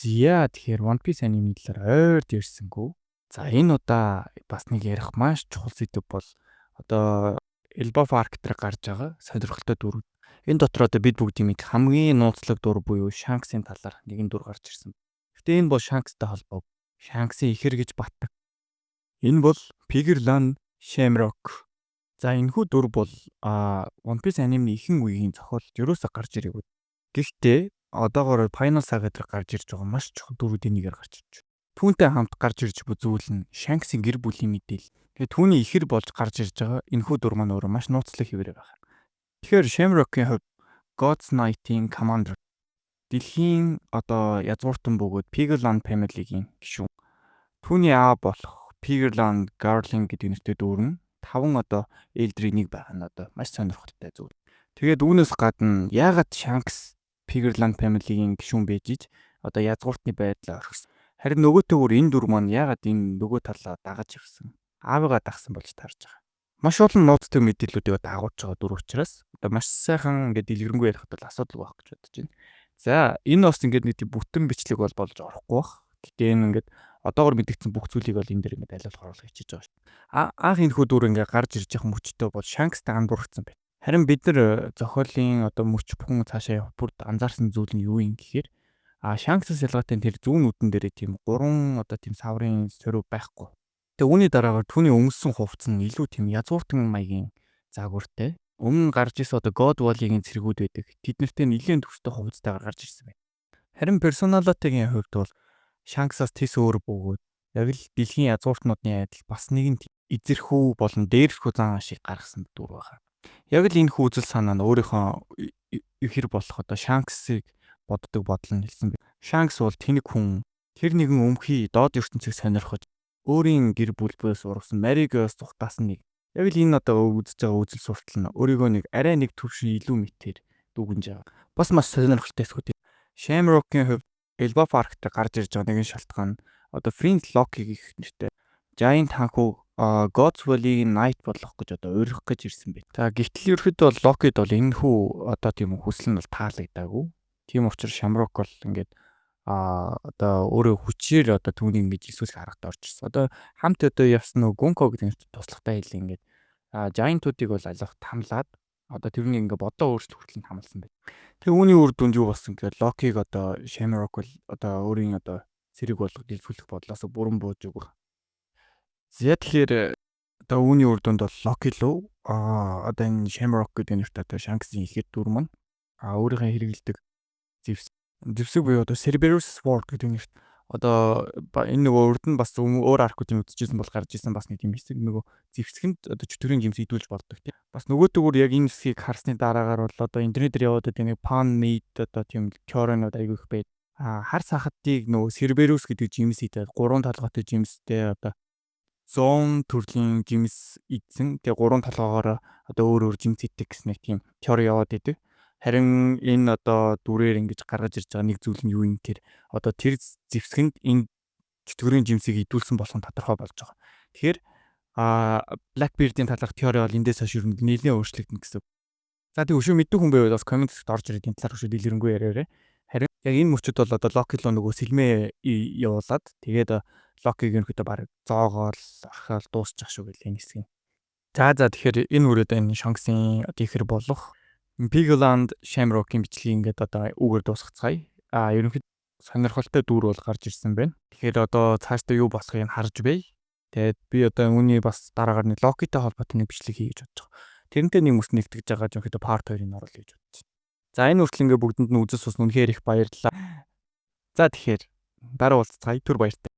Зя тэгэхээр One Piece анимны талаар ойрд ярьсангүй. За энэ удаа бас нэг ярих маш чухал сэдв бол одоо Elbaf Arc дээр гарч байгаа сонирхолтой дүр. Энэ дотор одоо бид бүгдийн мэд хамгийн нууцлаг дур буюу Shanks-ийн талаар нэгэн дур гарч ирсэн. Гэтэ энэ бол Shanks-тай холбоогүй. Shanks-ийн ихэр гэж батдаг. Энэ бол Pigerland Shamrock. За энэхүү дүр бол One Piece анимны ихэнх үеийн зохиолд ерөөсө гарч ирээгүй. Гэхдээ одоогоор Final Saga дээр гарч ирж байгаа маш чухал дүрүүдийн нэгээр гарч ирж байна. Түүнтэй хамт гарч ирж буй зүйл нь Shanks-ийн гэр бүлийн мэдээлэл. Тэгээ түүний ихэр болж гарч ирж байгаа энэхүү дүр маань өөрөө маш нууцлаг хэвээрээ байна. Тэгэхээр Shamrock-ийн хувьд God's Knight-ийн Commander дэлхийн одоо язгууртан бөгөөд Pigerland family-гийн гишүүн. Түүний аав болох Pigerland Garling гэдэг нэртэй дүүр нь 5 одоо ээлдрийн нэг байх нь одоо маш сонирхолтой зүйл. Тэгээд үүнээс гадна яагаад Shanks Pigerland family-гийн гишүүн байж иж одоо язгууртны байдлаа орхисон. Харин нөгөөтэйгөр энэ дүр маань яагаад энэ нөгөө талаа дагаж ирсэн? Аавыгаа дагсан болж таарж байгаа. Маш олон нууцтай мэдээллүүдийг дагуулж байгаа дүр учраас одоо маш сайхан ингээд дэлгэрэнгүй ярихад бол асуудал байх гэж бодож байна. За энэ бас ингээд нэг бүтэн бичлэг болж орохгүй бах. Гэтэ энэ ингээд одоогор мэдгдсэн бүх зүйлийг бол энэ дэр ингээд айлуулах оруулах хийж байгаа шүү. Анх энэ хүү дүр ингээд гарч ирж байгаа мөчтөө бол Shanks-тай андуурсан байна. Харин бид нар зохиолын одоо мөч бүхэн цаашаа явах бүрд анзаарсан зүйл нь юу юм гэхээр Shanks-аас ялгаатай тэр зүүн нүдэн дээрээ тийм 3 одоо тийм саврын сорив байхгүй. Тэгээ үүний дараагаар түүний өнгөссөн хувцас нь илүү тийм язгууртан маягийн загвартай. Өмнө гарч ирсэн одоо God Wall-ийн цэргүүд байдаг. Тэд нартэй нэлээд төстэй хувцастайгаар гарч ирсэн байна. Харин персоналитигийн хувьд бол Shanks-аас тис өөр бөгөөд яг л дэлхийн язгууртнуудын адил бас нэгэн эзэрхүү болон дээрхүү зан ашиг гаргасан дүр байна. Яг л энэ хүзэл санаа нь өөрийнхөө ихэр болох одоо Shanks-ыг боддог бодол нь хэлсэн байна. Shanks бол тэнэг хүн. Тэр нэгэн өмхий доод ертөнцийг сонирхож өөрийн гэр бүлээс ургасан Marigos тухтаасан нэг. Яг л энэ одоо үзэж байгаа үзэл суртал нь өөрийгөө нэг арай нэг төвшин илүү мэтээр дүгнж байгаа. Бас маш сонирхолтой эсхүүд. Shamrock-ийн хувьд Elbaf Arc дээр гарч ирж байгаа нэгэн шалтгаан нь одоо Prince Loki гэх нэртэй Giant ханхуу God's Valley Knight болох гэж одоо урих гэж ирсэн байна. За гэтэл ерөөхдөө бол Loki-д бол энэ хүү одоо тийм хүсэл нь бол таалагдаагүй. Тийм учраас Shamrock бол ингээд одоо өөрөө хүчээр одоо түүнийг ингэж эсвэл харахад орж ирсэн. Одоо хамт одоо явсан нөгөө Gunko гэдэг нэртэй туслагатай хэл ингээд Giant-уудыг бол алах хамлаад одоо тэрнийг ингээд бодоо өөрсдөө хүртэл хамлсан байна. Тэгээ үүний үр дүнд юу болсон гэхээр Loki-г одоо Shamrock бол одоо өөрийн одоо цэрэг болгож дэлгүүлэх бодлоос бүрэн бууж өгөх. За тэгэхээр одоо үүний үр дүнд бол Loki лөө одоо энэ Shamrock гэдэг нэртэй одоо Shanks-ийн ихэд дүр маань өөрийнхөө хэрэгэлдэг зэвсэг буюу одоо Cerberus Sword гэдэг нэрт одоо энэ нөгөө урд нь бас өөр аркуудын үзчихсэн бол гарч ирсэн бас нэг юм хэсэг нөгөө зэвсгэнд одоо чөтгөрийн жимс идүүлж болдог тийм. Бас нөгөөтэйгүр яг энэ хэсгийг харсны дараагаар бол одоо интернетээр яваад байгаа нэг pan made одоо тийм теоринууд айгүй их байд. Хар сахадыг нөгөө Cerberus гэдэг жимс идээд 3 талгаатай жимстэй одоо зон төрлийн жимс идсэн. Тэгээ 3 талгаагаараа одоо өөр жимс идэх гэсэн нэг тийм теори яваад идэг. Харин энэ одоо дүрээр ингэж гаргаж ирж байгаа нэг зүйл нь юу юм гэхээр одоо тэр зэвсгэнд энэ чөтгөрийн жимсийг идүүлсэн болох нь тодорхой болж байгаа. Тэгэхээр Blackbeard-ийн талаарх теори бол эндээс хойш нэлээд өөрчлөгдөн гэсэн. За тэг өшөө мэддэг хүн байвал бас комментт орж ирээд энэ талаар өшөө дэлгэрэнгүй яриараа. Харин яг энэ мөчөд бол одоо Loki л нөгөө сэлмээ явуулаад тэгээд Loki-г ерөнхийдөө баг зоогоол орхиол дуусчих шүү гэл энэ хэсгийг. За тэгэхээр энэ үрээд энэ Shanks-ийн одоо ихэр болох Pigerland Shamrock-ийн бичлэгийг ингээд одоо үгээр дуусгацгаая. Ерөнхийдөө сонирхолтой дүр бол гарч ирсэн байна. Тэгэхээр одоо цаашдаа юу босхийг харж бай. Тэгээд би одоо үүний бас дараагаар нэг Loki-тай холбоотой нэг бичлэг хий гэж бодож байгаа. Тэрнтэй нэг мэс нэгтгэж байгаа ерөнхийдөө part 2-ыг оруулъя гэж бодож байна. За энэ хүртэл ингээд бүгдэнд нь үзэл суусан үнэхээр их баярлалаа. За тэгэхээр дараа уулзцгаая. Түр баяртай.